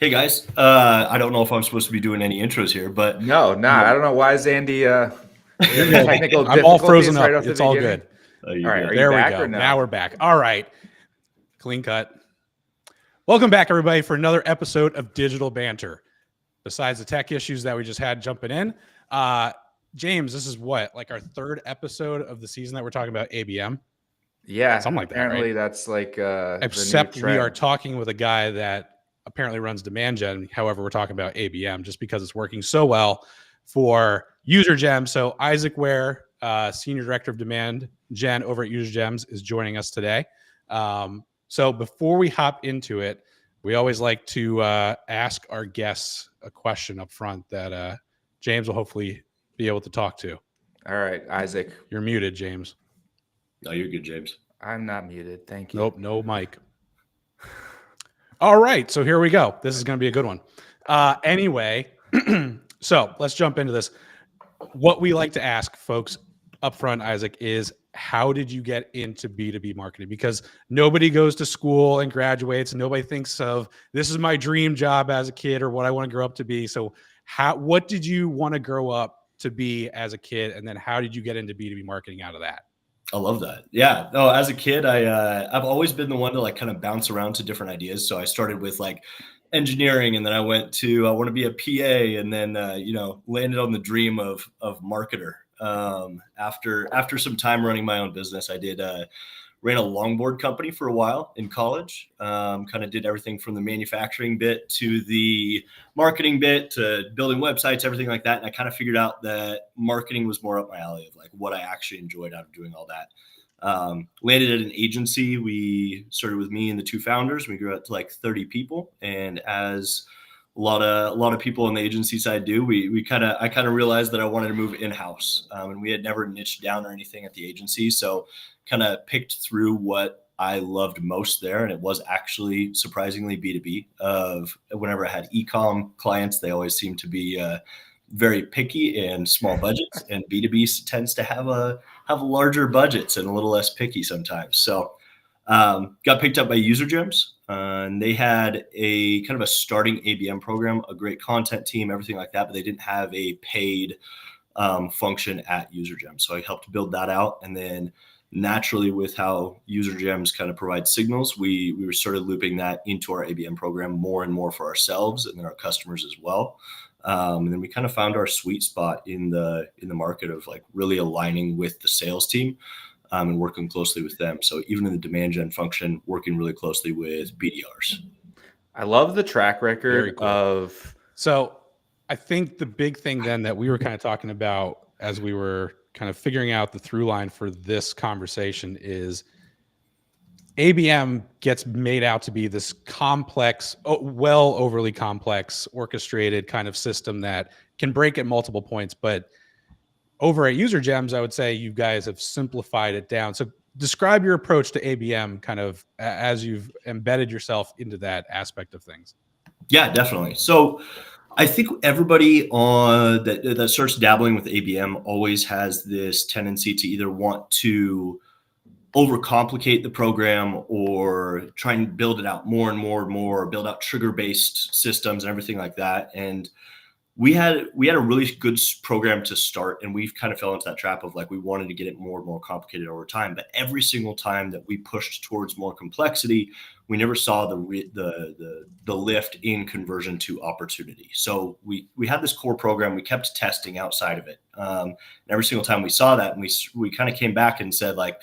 Hey guys, I don't know if I'm supposed to be doing any intros here, but No, I don't know why is Andy You're good. technical I'm all frozen difficulties up. right off the It's all beginning? good. you're All right, good. are you There we back go. or no? Now we're back. All right. Clean cut. Welcome back, everybody, for another episode of Digital Banter. Besides the tech issues that we just had jumping in, James, this is what, like our third episode of the season that we're talking about ABM? Yeah, Something like that, apparently right? that's like Except the new we are trend. talking with a guy that apparently runs demand gen. However, we're talking about ABM just because it's working so well for UserGems. So Isaac Ware, Senior Director of Demand Gen over at UserGems, is joining us today. So before we hop into it, we always like to ask our guests a question up front that James will hopefully be able to talk to. All right, Isaac. You're muted, James. No, you're good, James. I'm not muted. Thank you. Nope, no mic. All right, so here we go. This is going to be a good one. Anyway, so let's jump into this. What we like to ask folks up front, Isaac, is how did you get into B2B marketing? Because nobody goes to school and graduates, and nobody thinks of this is my dream job as a kid or what I want to grow up to be. So what did you want to grow up to be as a kid? And then how did you get into B2B marketing out of that? I love that. Yeah. No, as a kid, I've always been the one to like kind of bounce around to different ideas. So I started with like engineering, and then I went to I want to be a PA, and then landed on the dream of marketer. After some time running my own business, I did ran a longboard company for a while in college. Kind of did everything from the manufacturing bit to the marketing bit to building websites, everything like that. And I kind of figured out that marketing was more up my alley of like what I actually enjoyed out of doing all that. Landed at an agency. We started with me and the two founders. We grew up to like 30 people. And as a lot of people on the agency side do, I kind of realized that I wanted to move in-house. And we had never niched down or anything at the agency. So kind of picked through what I loved most there. And it was actually surprisingly B2B. Of whenever I had e-com clients, they always seem to be very picky and small budgets, and B2B tends to have larger budgets and a little less picky sometimes. So got picked up by UserGems, and they had a kind of a starting ABM program, a great content team, everything like that, but they didn't have a paid function at UserGems. So I helped build that out, and then naturally, with how UserGems kind of provide signals, we were sort of looping that into our ABM program more and more for ourselves and then our customers as well. And then we kind of found our sweet spot in the market of like really aligning with the sales team and working closely with them. So even in the demand gen function, working really closely with BDRs. I love the track record of. So I think the big thing then that we were kind of talking about as we were kind of figuring out the through line for this conversation is ABM gets made out to be this complex, overly complex, orchestrated kind of system that can break at multiple points. But over at UserGems, I would say you guys have simplified it down. So describe your approach to ABM kind of as you've embedded yourself into that aspect of things. Yeah, definitely. So I think everybody that starts dabbling with ABM always has this tendency to either want to overcomplicate the program or try and build it out more and more and more, build out trigger-based systems and everything like that. And we had a really good program to start, and we've kind of fell into that trap of like we wanted to get it more and more complicated over time. But every single time that we pushed towards more complexity, we never saw the lift in conversion to opportunity. So we had this core program, we kept testing outside of it. And every single time we saw that, and we kind of came back and said like,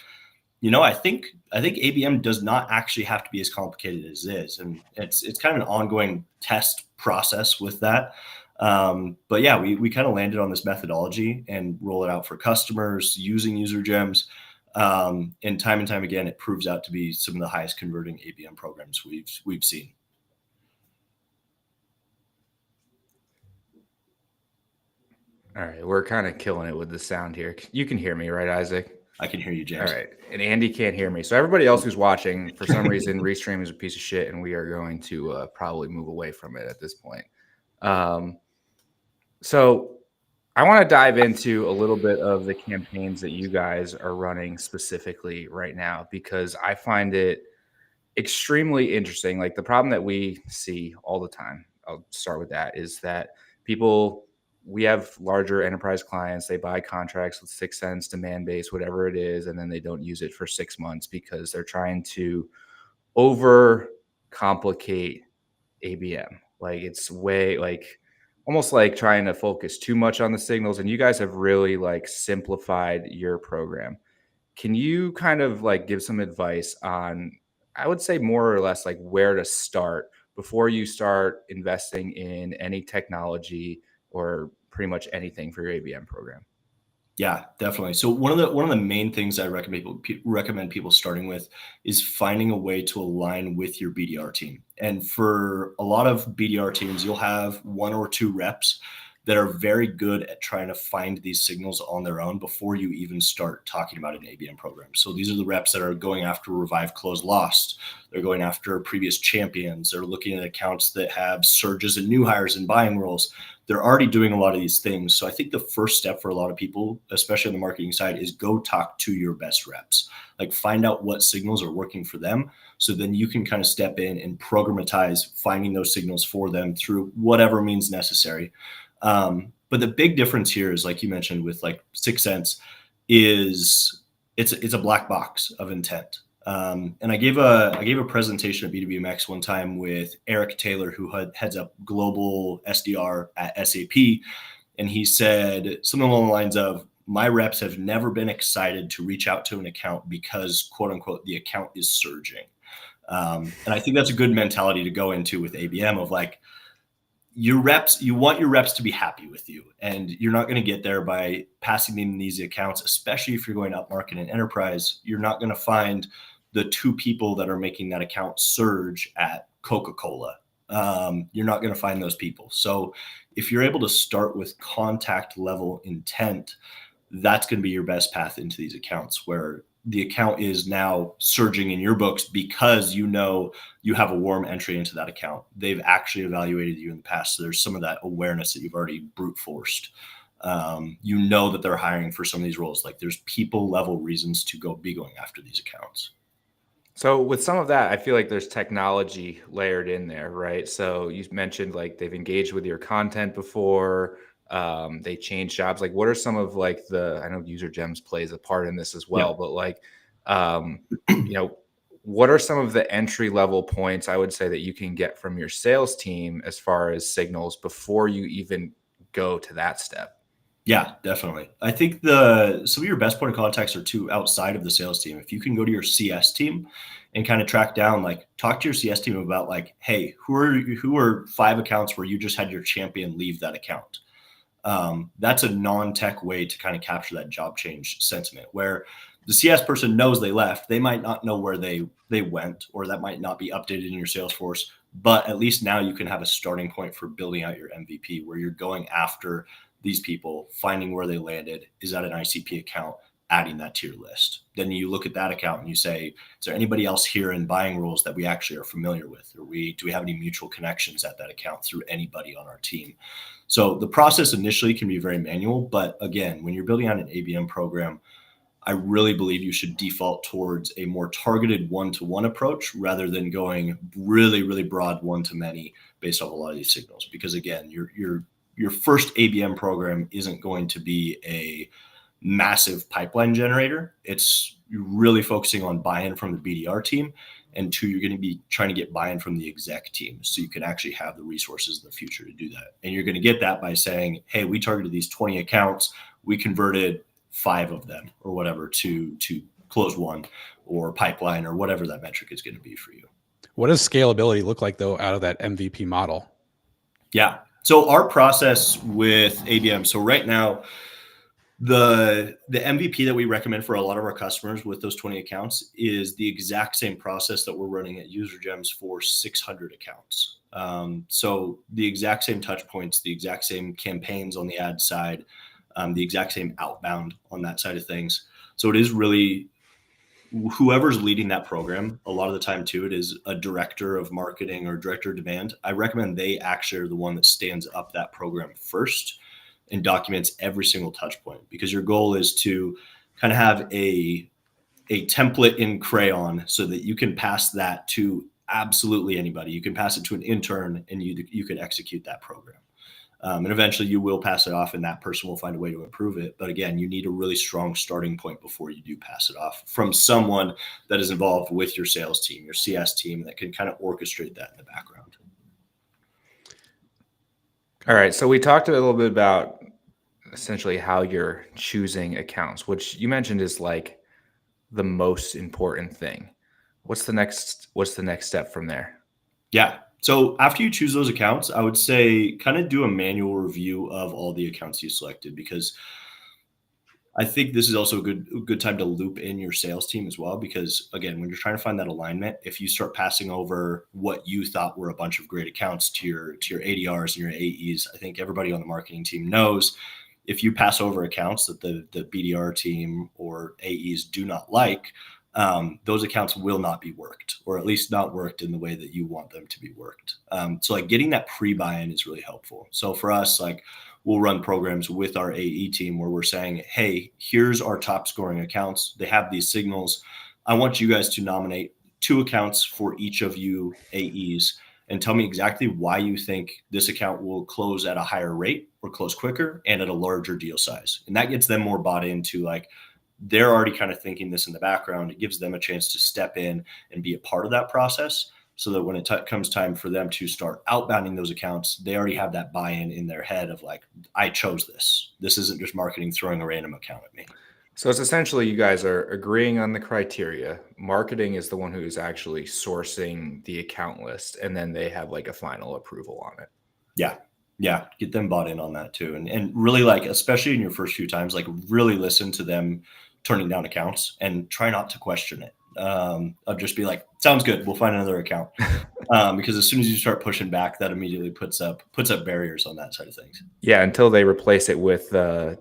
I think ABM does not actually have to be as complicated as it is, and it's kind of an ongoing test process with that. But yeah, we kind of landed on this methodology and roll it out for customers using UserGems. And time again, it proves out to be some of the highest converting ABM programs we've seen. All right, we're kind of killing it with the sound here. You can hear me, right, Isaac? I can hear you, James. All right, and Andy can't hear me. So everybody else who's watching, for some reason, Restream is a piece of shit, and we are going to probably move away from it at this point. So I want to dive into a little bit of the campaigns that you guys are running specifically right now, because I find it extremely interesting. Like the problem that we see all the time I'll start with that, is that we have larger enterprise clients. They buy contracts with 6 cents, demand base, whatever it is, and then they don't use it for 6 months because they're trying to over complicate ABM. Like it's way like almost like trying to focus too much on the signals. And you guys have really like simplified your program. Can you kind of like give some advice on, I would say more or less like where to start before you start investing in any technology or pretty much anything for your ABM program? Yeah, definitely. So one of the main things I recommend people starting with is finding a way to align with your BDR team. And for a lot of BDR teams, you'll have 1 or 2 reps that are very good at trying to find these signals on their own before you even start talking about an ABM program. So these are the reps that are going after revive, close, lost. They're going after previous champions. They're looking at accounts that have surges in new hires and buying roles. They're already doing a lot of these things. So I think the first step for a lot of people, especially on the marketing side, is go talk to your best reps. Like find out what signals are working for them. So then you can kind of step in and programatize finding those signals for them through whatever means necessary. But the big difference here is, like you mentioned, with like 6 cents, is it's a black box of intent. And I gave a presentation at B2BMX one time with Eric Taylor, who heads up global SDR at SAP, and he said something along the lines of, "My reps have never been excited to reach out to an account because, quote unquote, the account is surging." And I think that's a good mentality to go into with ABM of like, you want your reps to be happy with you, and you're not going to get there by passing them these accounts, especially if you're going up market and enterprise. You're not going to find the 2 people that are making that account surge at Coca-Cola. You're not going to find those people. So if you're able to start with contact level intent, that's going to be your best path into these accounts, where the account is now surging in your books because you know you have a warm entry into that account. They've actually evaluated you in the past. So there's some of that awareness that you've already brute forced. You know that they're hiring for some of these roles. Like there's people level reasons to be going after these accounts. So with some of that, I feel like there's technology layered in there, right? So you mentioned like they've engaged with your content before. They change jobs. Like what are some of like I know UserGems plays a part in this as well, Yeah. but like, what are some of the entry level points I would say that you can get from your sales team as far as signals before you even go to that step? Yeah, definitely. I think some of your best point of contacts are outside of the sales team. If you can go to your CS team and kind of track down, like talk to your CS team about like, hey, who are 5 accounts where you just had your champion leave that account? That's a non-tech way to kind of capture that job change sentiment, where the CS person knows they left. They might not know where they went, or that might not be updated in your Salesforce, but at least now you can have a starting point for building out your MVP, where you're going after these people, finding where they landed, is that an ICP account, adding that to your list. Then you look at that account and you say, is there anybody else here in buying roles that we actually are familiar with? Or do we have any mutual connections at that account through anybody on our team? So the process initially can be very manual, but again, when you're building out an ABM program, I really believe you should default towards a more targeted one-to-one approach rather than going really, really broad one-to-many based off a lot of these signals. Because again, your first ABM program isn't going to be a massive pipeline generator. It's really focusing on buy-in from the BDR team. And 2, you're going to be trying to get buy-in from the exec team so you can actually have the resources in the future to do that. And you're going to get that by saying, hey, we targeted these 20 accounts. We converted 5 of them or whatever to close 1 or pipeline or whatever that metric is going to be for you. What does scalability look like though out of that MVP model? Yeah. So our process with ABM, so right now, the MVP that we recommend for a lot of our customers with those 20 accounts is the exact same process that we're running at UserGems for 600 accounts. So the exact same touch points, the exact same campaigns on the ad side, the exact same outbound on that side of things. So it is really whoever's leading that program. A lot of the time too, it is a director of marketing or director of demand. I recommend they actually are the one that stands up that program first and documents every single touch point, because your goal is to kind of have a template in crayon so that you can pass that to absolutely anybody. You can pass it to an intern and you could execute that program. And eventually you will pass it off and that person will find a way to improve it. But again, you need a really strong starting point before you do pass it off from someone that is involved with your sales team, your CS team, that can kind of orchestrate that in the background. All right. So we talked a little bit about essentially how you're choosing accounts, which you mentioned is like the most important thing. What's the next step from there? Yeah. So after you choose those accounts, I would say kind of do a manual review of all the accounts you selected, because I think this is also a good time to loop in your sales team as well, because again, when you're trying to find that alignment, if you start passing over what you thought were a bunch of great accounts to your ADRs and your AEs, I think everybody on the marketing team knows if you pass over accounts that the BDR team or AEs do not like, those accounts will not be worked, or at least not worked in the way that you want them to be worked. So like getting that pre-buy-in is really helpful. So for us, like we'll run programs with our AE team where we're saying, hey, here's our top scoring accounts. They have these signals. I want you guys to nominate 2 accounts for each of you AEs and tell me exactly why you think this account will close at a higher rate or close quicker and at a larger deal size. And that gets them more bought into, like, they're already kind of thinking this in the background. It gives them a chance to step in and be a part of that process, so that when it comes time for them to start outbounding those accounts, they already have that buy-in in their head of like, I chose this. This isn't just marketing throwing a random account at me. So it's essentially you guys are agreeing on the criteria. Marketing is the one who is actually sourcing the account list, and then they have like a final approval on it. Yeah. Yeah. Get them bought in on that too. And really, like, especially in your first few times, like really listen to them turning down accounts and try not to question it. I'll just be like, sounds good, we'll find another account. Because as soon as you start pushing back, that immediately puts up barriers on that side of things. Yeah, until they replace it with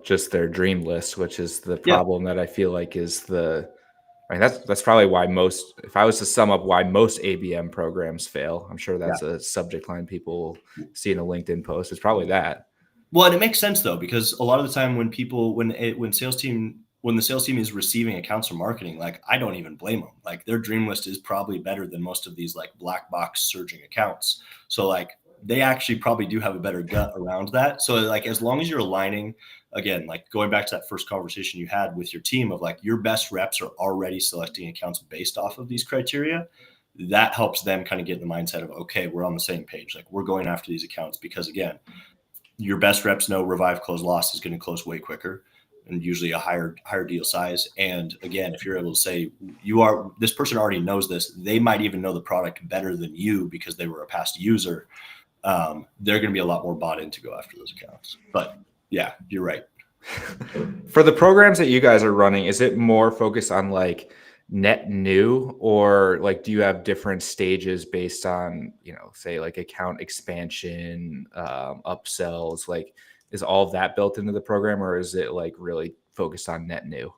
just their dream list, which is the problem that I feel like is I mean, that's probably why if I was to sum up why most ABM programs fail, I'm sure that's a subject line people see in a LinkedIn post. It's probably that. Well, and it makes sense though, because a lot of the time when the sales team is receiving accounts from marketing, like, I don't even blame them. Like, their dream list is probably better than most of these like black box surging accounts. So like they actually probably do have a better gut around that. So like, as long as you're aligning, again, like going back to that first conversation you had with your team of like your best reps are already selecting accounts based off of these criteria, that helps them kind of get in the mindset of, okay, we're on the same page. Like, we're going after these accounts because, again, your best reps know revive, close, loss is going to close way quicker and usually a higher deal size. And again, if you're able to say this person already knows this, they might even know the product better than you because they were a past user. They're going to be a lot more bought in to go after those accounts. But yeah, you're right. For the programs that you guys are running, is it more focused on like net new, or like do you have different stages based on, say like account expansion, upsells? Like, is all of that built into the program, or is it like really focused on net new?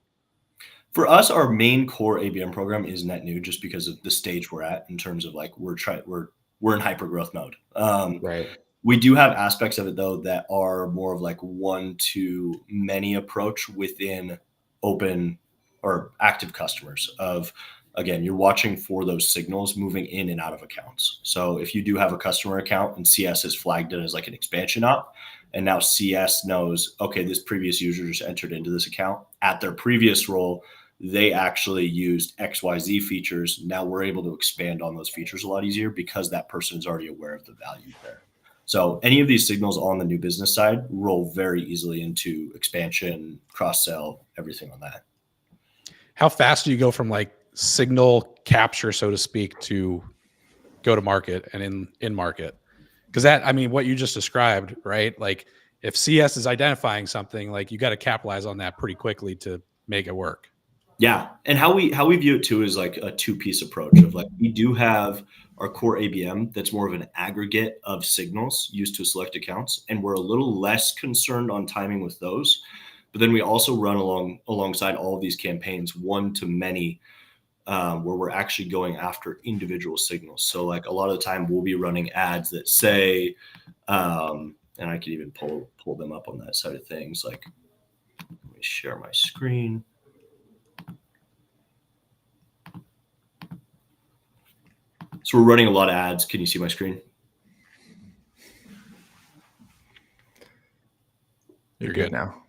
For us, our main core ABM program is net new, just because of the stage we're at in terms of like we're in hyper growth mode. Right. We do have aspects of it though that are more of like one to many approach within open or active customers of, again, you're watching for those signals moving in and out of accounts. So if you do have a customer account and CS has flagged it as like an expansion op, and now CS knows, okay, this previous user just entered into this account at their previous role, they actually used XYZ features. Now we're able to expand on those features a lot easier because that person is already aware of the value there. So any of these signals on the new business side roll very easily into expansion, cross-sell, everything on that. How fast do you go from like signal capture, so to speak, to go to market and in market? Because that, I mean, what you just described, right? Like if CS is identifying something, like you got to capitalize on that pretty quickly to make it work. Yeah. And how we view it too is like a 2-piece approach of like, we do have our core ABM that's more of an aggregate of signals used to select accounts. And we're a little less concerned on timing with those. But then we also run alongside all of these campaigns, one to many, where we're actually going after individual signals. So like a lot of the time we'll be running ads that say, and I can even pull them up on that side of things. Like, let me share my screen. So we're running a lot of ads. Can you see my screen? You're good now.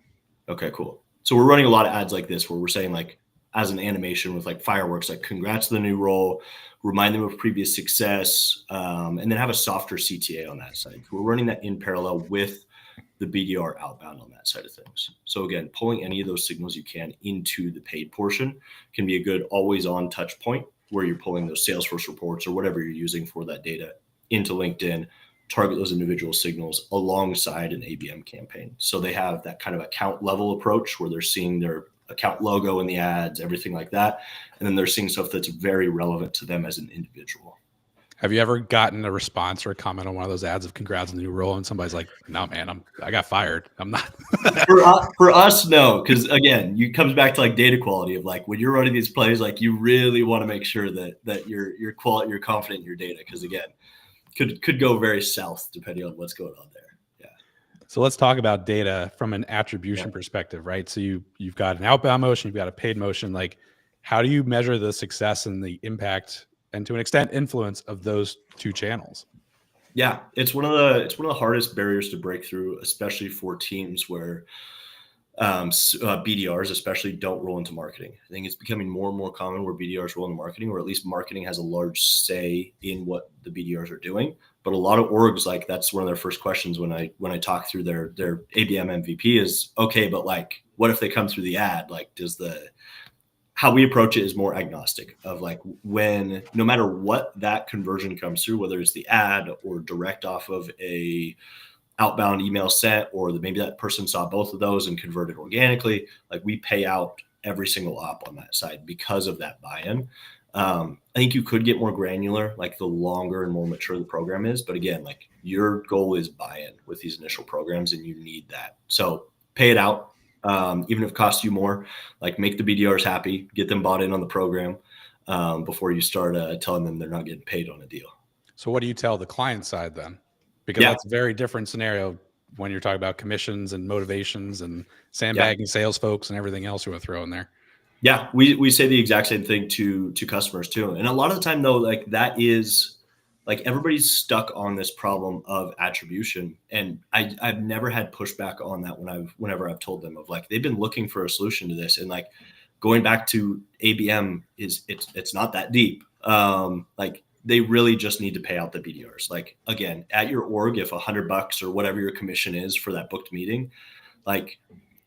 Okay, cool. So we're running a lot of ads like this where we're saying like as an animation with like fireworks, like congrats to the new role, remind them of previous success, and then have a softer CTA on that side. We're running that in parallel with the BDR outbound on that side of things. So again, pulling any of those signals you can into the paid portion can be a good always on touch point where you're pulling those Salesforce reports or whatever you're using for that data into LinkedIn, target those individual signals alongside an ABM campaign. So they have that kind of account level approach where they're seeing their account logo in the ads, everything like that. And then they're seeing stuff that's very relevant to them as an individual. Have you ever gotten a response or a comment on one of those ads of congrats on the new role and somebody's like, no, man, I got fired. I'm not. for us, no. Because again, it comes back to like data quality of like when you're running these plays, like you really want to make sure that you're confident in your data. Because again, could go very south depending on what's going on there. Yeah. So let's talk about data from an attribution perspective, right? So you've got an outbound motion, you've got a paid motion. Like, how do you measure the success and the impact and to an extent influence of those two channels? Yeah, it's one of the hardest barriers to break through, especially for teams where BDRs especially don't roll into marketing. I think it's becoming more and more common where BDRs roll into marketing, or at least marketing has a large say in what the BDRs are doing. But a lot of orgs, like that's one of their first questions when I talk through their ABM MVP is, okay, but like, what if they come through the ad? Like, how we approach it is more agnostic of like when, no matter what that conversion comes through, whether it's the ad or direct off of a outbound email sent, or maybe that person saw both of those and converted organically, like we pay out every single op on that side because of that buy-in. I think you could get more granular, like the longer and more mature the program is. But again, like your goal is buy-in with these initial programs and you need that. So pay it out. Even if it costs you more, like make the BDRs happy, get them bought in on the program before you start telling them they're not getting paid on a deal. So what do you tell the client side then? Because that's a very different scenario when you're talking about commissions and motivations and sandbagging sales folks and everything else you want to throw in there. Yeah, we say the exact same thing to customers too. And a lot of the time though, like that is like everybody's stuck on this problem of attribution. And I've never had pushback on that whenever I've told them of like, they've been looking for a solution to this. And like going back to ABM it's not that deep. Like they really just need to pay out the BDRs. Like again, at your org, if $100 or whatever your commission is for that booked meeting, like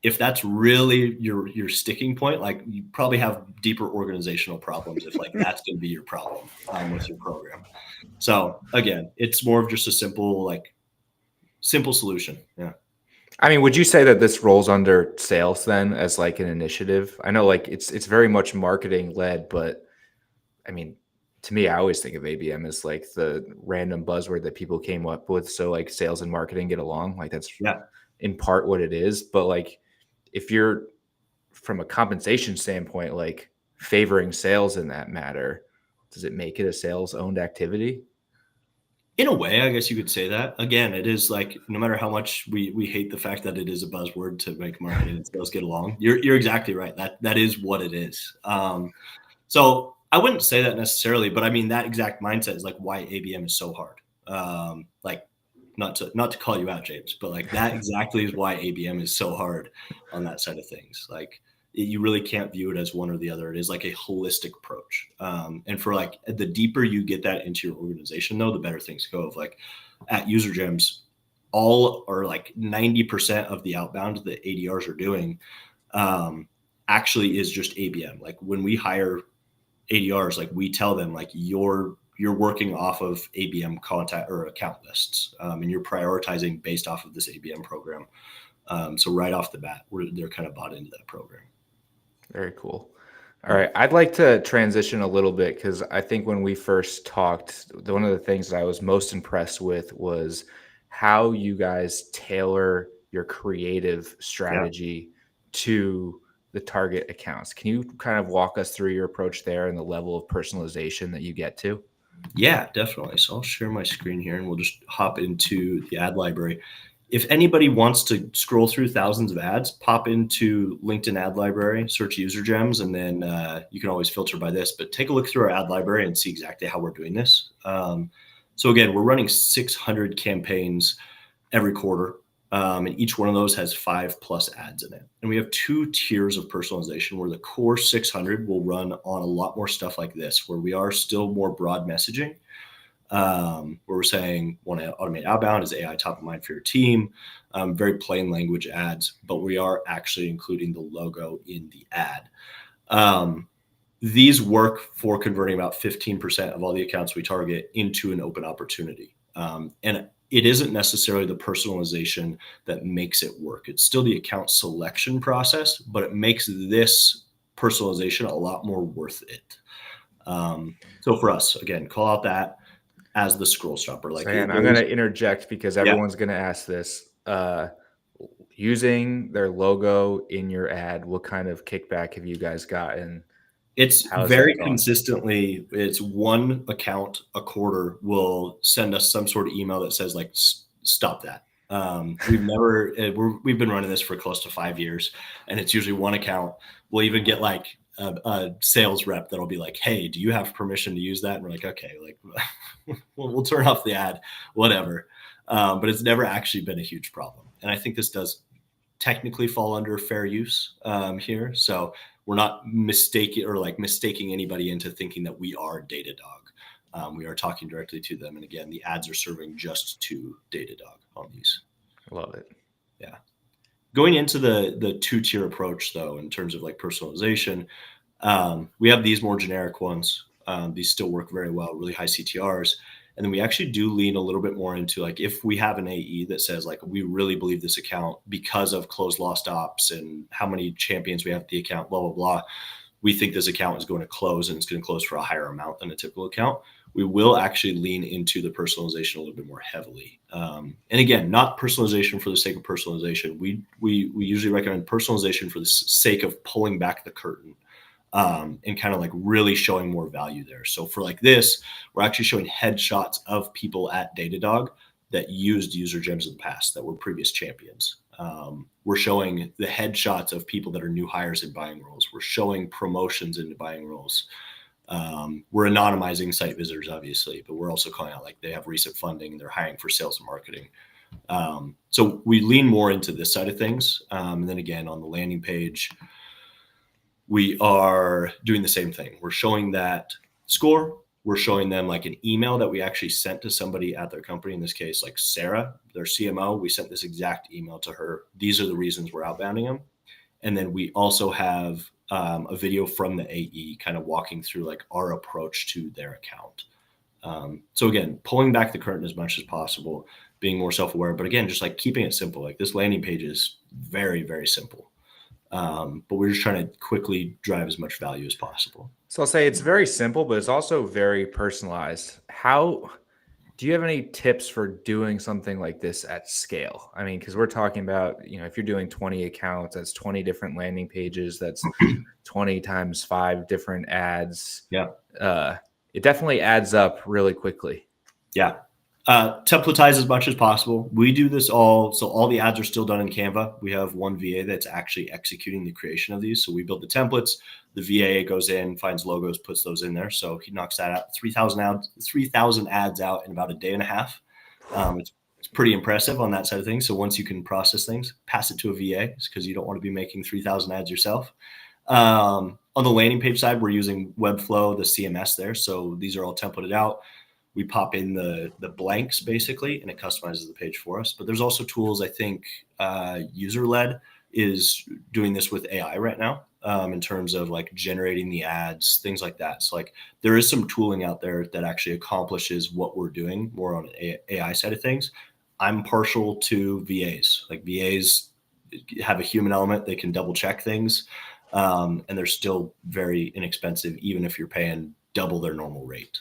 if that's really your sticking point, like you probably have deeper organizational problems if like that's going to be your problem with your program. So again, it's more of just a simple solution. Yeah. I mean, would you say that this rolls under sales then as like an initiative? I know like it's very much marketing led, but I mean, to me, I always think of ABM as like the random buzzword that people came up with. So like sales and marketing get along. Like that's in part what it is. But like if you're from a compensation standpoint, like favoring sales in that matter, does it make it a sales owned activity? In a way, I guess you could say that. Again, it is like no matter how much we hate the fact that it is a buzzword to make marketing and sales get along, you're exactly right. That is what it is. So I wouldn't say that necessarily, but I mean that exact mindset is like why ABM is so hard. Like not to call you out, James, but like that exactly is why ABM is so hard on that side of things. Like you really can't view it as one or the other. It is like a holistic approach. And for like the deeper you get that into your organization, though, the better things go. Of like at UserGems, all or like 90% of the outbound that ADRs are doing actually is just ABM. Like when we hire ADRs, like we tell them like you're working off of ABM contact or account lists, and you're prioritizing based off of this ABM program. So right off the bat, they're kind of bought into that program. Very cool. All right. I'd like to transition a little bit because I think when we first talked, one of the things that I was most impressed with was how you guys tailor your creative strategy to the target accounts. Can you kind of walk us through your approach there and the level of personalization that you get to? Yeah, definitely. So I'll share my screen here and we'll just hop into the ad library. If anybody wants to scroll through thousands of ads, pop into LinkedIn ad library, search UserGems, and then you can always filter by this, but take a look through our ad library and see exactly how we're doing this. So again, we're running 600 campaigns every quarter. And each one of those has 5+ ads in it. And we have 2 tiers of personalization where the core 600 will run on a lot more stuff like this, where we are still more broad messaging. Where we're saying want to automate outbound, is AI top of mind for your team, very plain language ads, but we are actually including the logo in the ad. These work for converting about 15% of all the accounts we target into an open opportunity. And it isn't necessarily the personalization that makes it work. It's still the account selection process, but it makes this personalization a lot more worth it. So for us, again, call out that as the scroll stopper. Like, and I'm going to interject because everyone's going to ask this. Using their logo in your ad, what kind of kickback have you guys gotten? It's very consistently, it's one account a quarter will send us some sort of email that says like, stop that. We've been running this for close to 5 years, and it's usually one account. We'll even get like a sales rep that'll be like, hey, do you have permission to use that? And we're like, okay, like we'll turn off the ad, whatever. But it's never actually been a huge problem. And I think this does technically fall under fair use here. So we're not mistaking anybody into thinking that we are Datadog. We are talking directly to them. And again, the ads are serving just to Datadog on these. Love it. Yeah. Going into the 2-tier approach, though, in terms of like personalization, we have these more generic ones. These still work very well, really high CTRs. And then we actually do lean a little bit more into like, if we have an AE that says like, we really believe this account because of closed lost ops and how many champions we have at the account, blah, blah, blah. We think this account is going to close and it's going to close for a higher amount than a typical account. We will actually lean into the personalization a little bit more heavily. And again, not personalization for the sake of personalization. We usually recommend personalization for the sake of pulling back the curtain. And kind of like really showing more value there. So for like this, we're actually showing headshots of people at Datadog that used UserGems in the past that were previous champions. We're showing the headshots of people that are new hires in buying roles. We're showing promotions into buying roles. We're anonymizing site visitors, obviously, but we're also calling out like they have recent funding and they're hiring for sales and marketing. So we lean more into this side of things. And then again, on the landing page, we are doing the same thing. We're showing that score. We're showing them like an email that we actually sent to somebody at their company. In this case, like Sarah, their CMO, we sent this exact email to her. These are the reasons we're outbounding them. And then we also have a video from the AE kind of walking through like our approach to their account. So again, pulling back the curtain as much as possible, being more self-aware, but again, just like keeping it simple. Like this landing page is very, very simple. But we're just trying to quickly drive as much value as possible. So I'll say it's very simple, but it's also very personalized. How do you have any tips for doing something like this at scale? I mean, because we're talking about, if you're doing 20 accounts, that's 20 different landing pages, that's 20 times 5 different ads. Yeah. It definitely adds up really quickly. Yeah. Templatize as much as possible. We do this all. So all the ads are still done in Canva. We have one VA that's actually executing the creation of these. So we build the templates. The VA goes in, finds logos, puts those in there. So he knocks that out. 3,000 ads out in about a day and a half. It's pretty impressive on that side of things. So once you can process things, pass it to a VA because you don't want to be making 3,000 ads yourself. On the landing page side, we're using Webflow, the CMS there. So these are all templated out. We pop in the blanks basically, and it customizes the page for us. But there's also tools, I think User-Led is doing this with AI right now in terms of like generating the ads, things like that. So like there is some tooling out there that actually accomplishes what we're doing more on an AI side of things. I'm partial to VAs. Like VAs have a human element. They can double check things. And they're still very inexpensive, even if you're paying double their normal rate.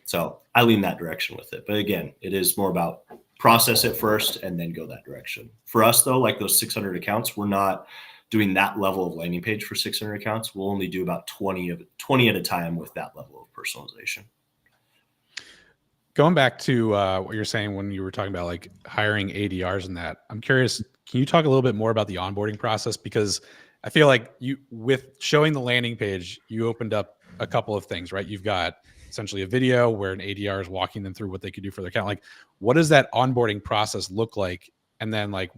So I lean that direction with it. But again, it is more about process it first and then go that direction. For us, though, like those 600 accounts, we're not doing that level of landing page for 600 accounts. We'll only do about 20 at a time with that level of personalization. Going back to what you're saying when you were talking about like hiring ADRs and that, I'm curious, can you talk a little bit more about the onboarding process? Because I feel like you, with showing the landing page, you opened up a couple of things, right? You've got essentially a video where an ADR is walking them through what they could do for their account. Like, what does that onboarding process look like? And then like,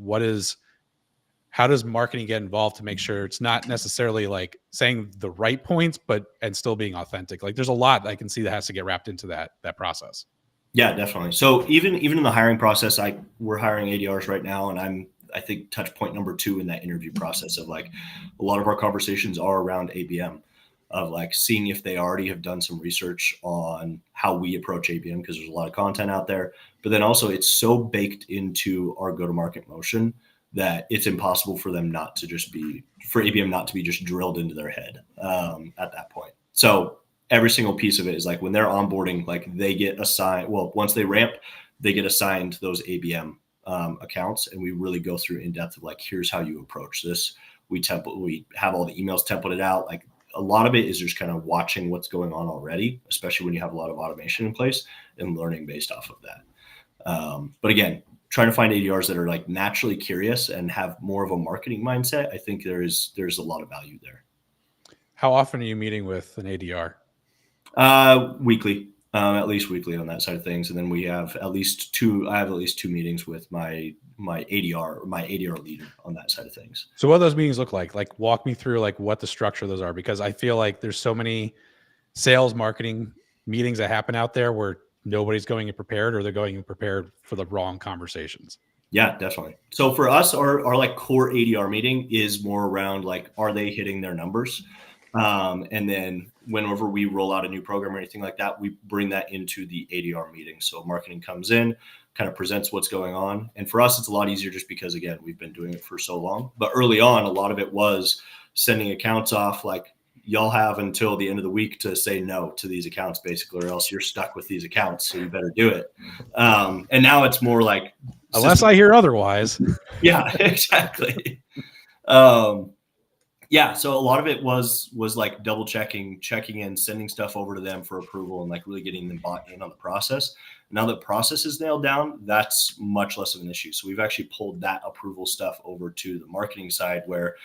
how does marketing get involved to make sure it's not necessarily like saying the right points, and still being authentic? Like there's a lot I can see that has to get wrapped into that process. Yeah, definitely. So even in the hiring process, we're hiring ADRs right now, and I think touch point number 2 in that interview process of like a lot of our conversations are around ABM, of like seeing if they already have done some research on how we approach ABM, because there's a lot of content out there. But then also it's so baked into our go-to-market motion that it's impossible for them for ABM not to be just drilled into their head at that point. So every single piece of it is like when they're onboarding, like they get assigned, well, once they ramp, they get assigned those ABM accounts. And we really go through in depth of like, here's how you approach this. We have all the emails templated out. Like a lot of it is just kind of watching what's going on already, especially when you have a lot of automation in place and learning based off of that. But again, trying to find ADRs that are like naturally curious and have more of a marketing mindset. I think there's a lot of value there. How often are you meeting with an ADR? Weekly, at least weekly on that side of things. And then we have at least 2 meetings with my ADR or my ADR leader on that side of things. So what do those meetings look like? Like walk me through like what the structure of those are, because I feel like there's so many sales marketing meetings that happen out there where nobody's going in prepared, or they're going in prepared for the wrong conversations. Yeah, definitely. So for us, our like core ADR meeting is more around like, are they hitting their numbers? And then whenever we roll out a new program or anything like that, we bring that into the ADR meeting. So marketing comes in, kind of presents what's going on. And for us, it's a lot easier just because, again, we've been doing it for so long. But early on, a lot of it was sending accounts off like, y'all have until the end of the week to say no to these accounts, basically, or else you're stuck with these accounts. So you better do it. And now it's more like, unless I hear otherwise. Yeah, exactly. Yeah, so a lot of it was like double checking in, sending stuff over to them for approval, and like really getting them bought in on the process. Now that process is nailed down, that's much less of an issue. So we've actually pulled that approval stuff over to the marketing side, where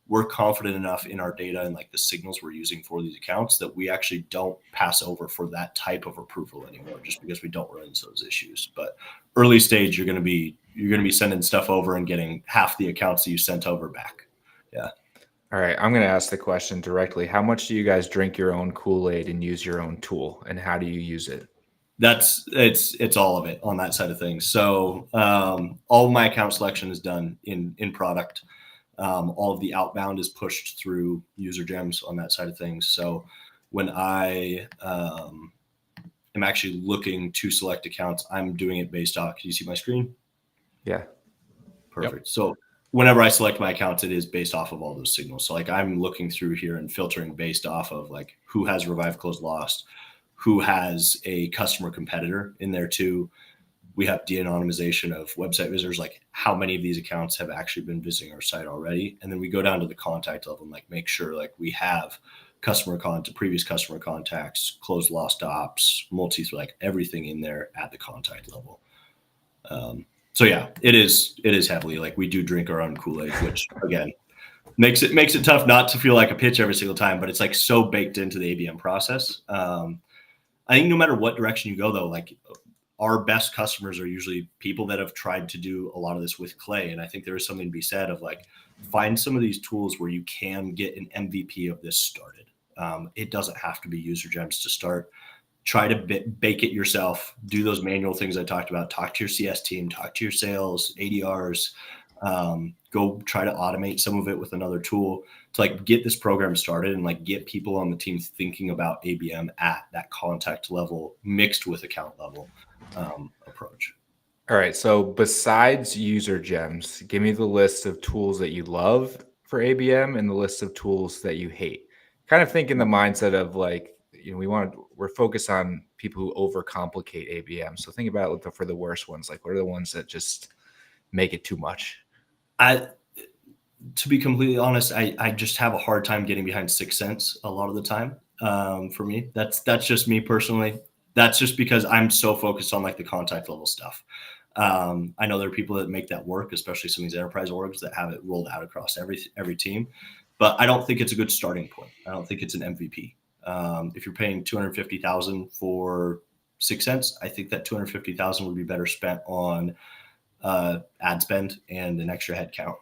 we're confident enough in our data and like the signals we're using for these accounts that we actually don't pass over for that type of approval anymore, just because we don't run into those issues. But early stage, you're going to be sending stuff over and getting half the accounts that you sent over back. Yeah. All right, I'm going to ask the question directly. How much do you guys drink your own Kool-Aid and use your own tool, and how do you use it? It's all of it on that side of things. So all of my account selection is done in product. All of the outbound is pushed through UserGems on that side of things. So when I am actually looking to select accounts, I'm doing it based off. Can you see my screen? Yeah. Perfect. Yep. So whenever I select my accounts, it is based off of all those signals. So like I'm looking through here and filtering based off of like who has revive, close, lost, who has a customer competitor in there too. We have de-anonymization of website visitors, like how many of these accounts have actually been visiting our site already. And then we go down to the contact level and like make sure like we have previous customer contacts, closed, lost ops, like everything in there at the contact level. So yeah, it is heavily like we do drink our own Kool-Aid, which again makes it tough not to feel like a pitch every single time, but it's like so baked into the ABM process. I think no matter what direction you go though, like our best customers are usually people that have tried to do a lot of this with clay. And I think there is something to be said of like, find some of these tools where you can get an MVP of this started. It doesn't have to be UserGems to start. Try to bake it yourself, do those manual things I talked about, talk to your CS team, talk to your sales, ADRs, go try to automate some of it with another tool to like get this program started and like get people on the team thinking about ABM at that contact level mixed with account level approach. All right. So besides UserGems, give me the list of tools that you love for ABM and the list of tools that you hate. Kind of think in the mindset of like, we're focused on people who overcomplicate ABM. So think about it for the worst ones. Like, what are the ones that just make it too much? To be completely honest, I just have a hard time getting behind 6 cents a lot of the time. For me, that's just me personally. That's just because I'm so focused on like the contact level stuff. I know there are people that make that work, especially some of these enterprise orgs that have it rolled out across every team. But I don't think it's a good starting point. I don't think it's an MVP. If you're paying $250,000 for 6 cents, I think that $250,000 would be better spent on ad spend and an extra head count.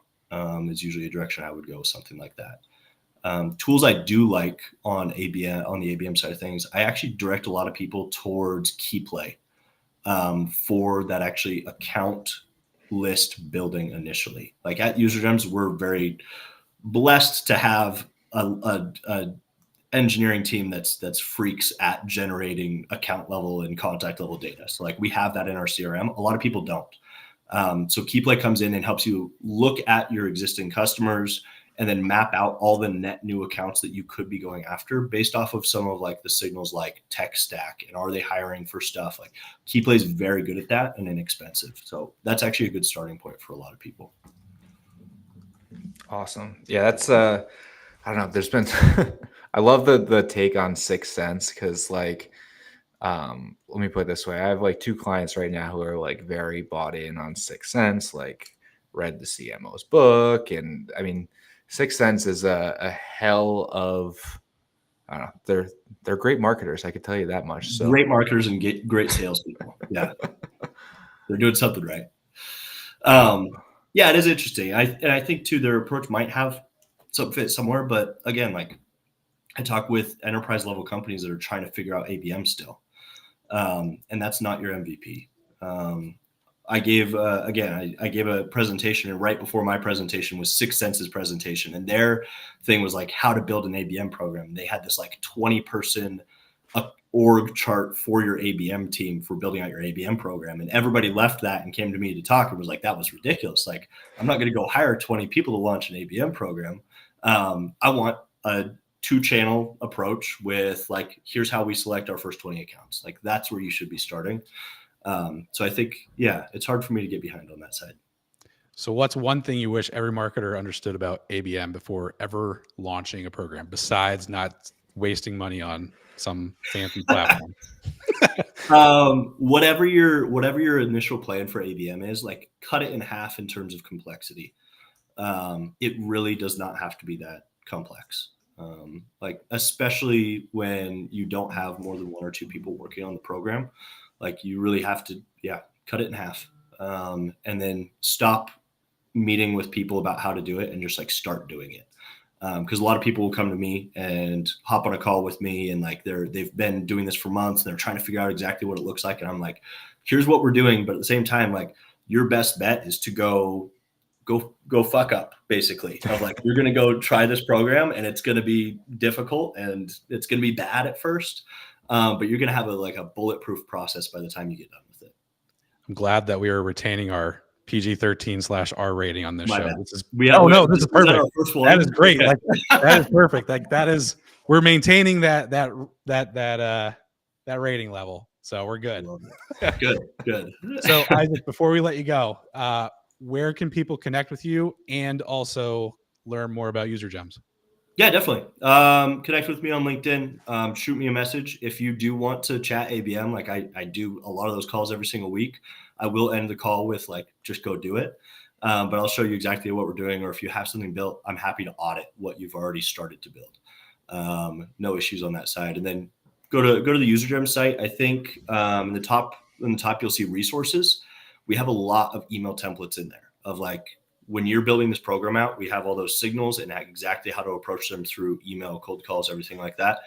Is usually a direction I would go with something like that. Tools I do like on ABM, on the ABM side of things, I actually direct a lot of people towards KeyPlay for that actually account list building initially. Like at UserGems, we're very blessed to have a engineering team that's freaks at generating account level and contact level data. So like we have that in our CRM. A lot of people don't. So KeyPlay comes in and helps you look at your existing customers and then map out all the net new accounts that you could be going after based off of some of like the signals like tech stack and are they hiring for stuff. Like KeyPlay is very good at that and inexpensive. So that's actually a good starting point for a lot of people. Awesome. Yeah, that's I don't know. There's been I love the take on 6 cents because like let me put it this way. I have like 2 clients right now who are like very bought in on 6 cents, like read the CMO's book. And I mean, 6 cents is a hell of, I don't know, they're great marketers. I could tell you that much. So great marketers and get great salespeople. Yeah. They're doing something right. Yeah, it is interesting. I think too, their approach might have some fit somewhere, but again, like I talk with enterprise level companies that are trying to figure out ABM still. And that's not your MVP. I gave I gave a presentation, and right before my presentation was 6 Sense's presentation, and their thing was like how to build an ABM program. They had this like 20-person org chart for your ABM team for building out your ABM program, and everybody left that and came to me to talk and was like, that was ridiculous. Like, I'm not going to go hire 20 people to launch an ABM program. I want a 2-channel approach with like, here's how we select our first 20 accounts. Like that's where you should be starting. So I think, yeah, it's hard for me to get behind on that side. So what's one thing you wish every marketer understood about ABM before ever launching a program, besides not wasting money on some fancy platform? Whatever your initial plan for ABM is, like cut it in half in terms of complexity. It really does not have to be that complex. Like especially when you don't have more than 1 or 2 people working on the program, like you really have to, cut it in half. And then stop meeting with people about how to do it and just like start doing it. Because a lot of people will come to me and hop on a call with me and like they've been doing this for months and they're trying to figure out exactly what it looks like. And I'm like, here's what we're doing. But at the same time, like your best bet is to go fuck up, basically. Of like, you're going to go try this program and it's going to be difficult and it's going to be bad at first. But you're going to have a bulletproof process by the time you get done with it. I'm glad that we are retaining our PG-13/R rating on this show. Bad. This is this is perfect. That is great. Okay. Like that is perfect. Like we're maintaining that rating level. So we're good. Good. So Isaac, before we let you go, where can people connect with you and also learn more about UserGems? Yeah, definitely. Connect with me on LinkedIn. Shoot me a message. If you do want to chat ABM, like I do a lot of those calls every single week. I will end the call with like, just go do it. But I'll show you exactly what we're doing. Or if you have something built, I'm happy to audit what you've already started to build. No issues on that side. And then go to the UserGems site. I think in the top you'll see resources. We have a lot of email templates in there of like, when you're building this program out, we have all those signals and exactly how to approach them through email, cold calls, everything like that.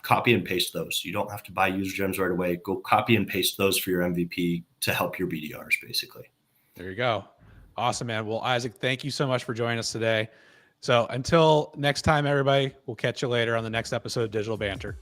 Copy and paste those. You don't have to buy UserGems right away. Go copy and paste those for your MVP to help your BDRs, basically. There you go. Awesome, man. Well, Isaac, thank you so much for joining us today. So until next time, everybody, we'll catch you later on the next episode of Digital Banter.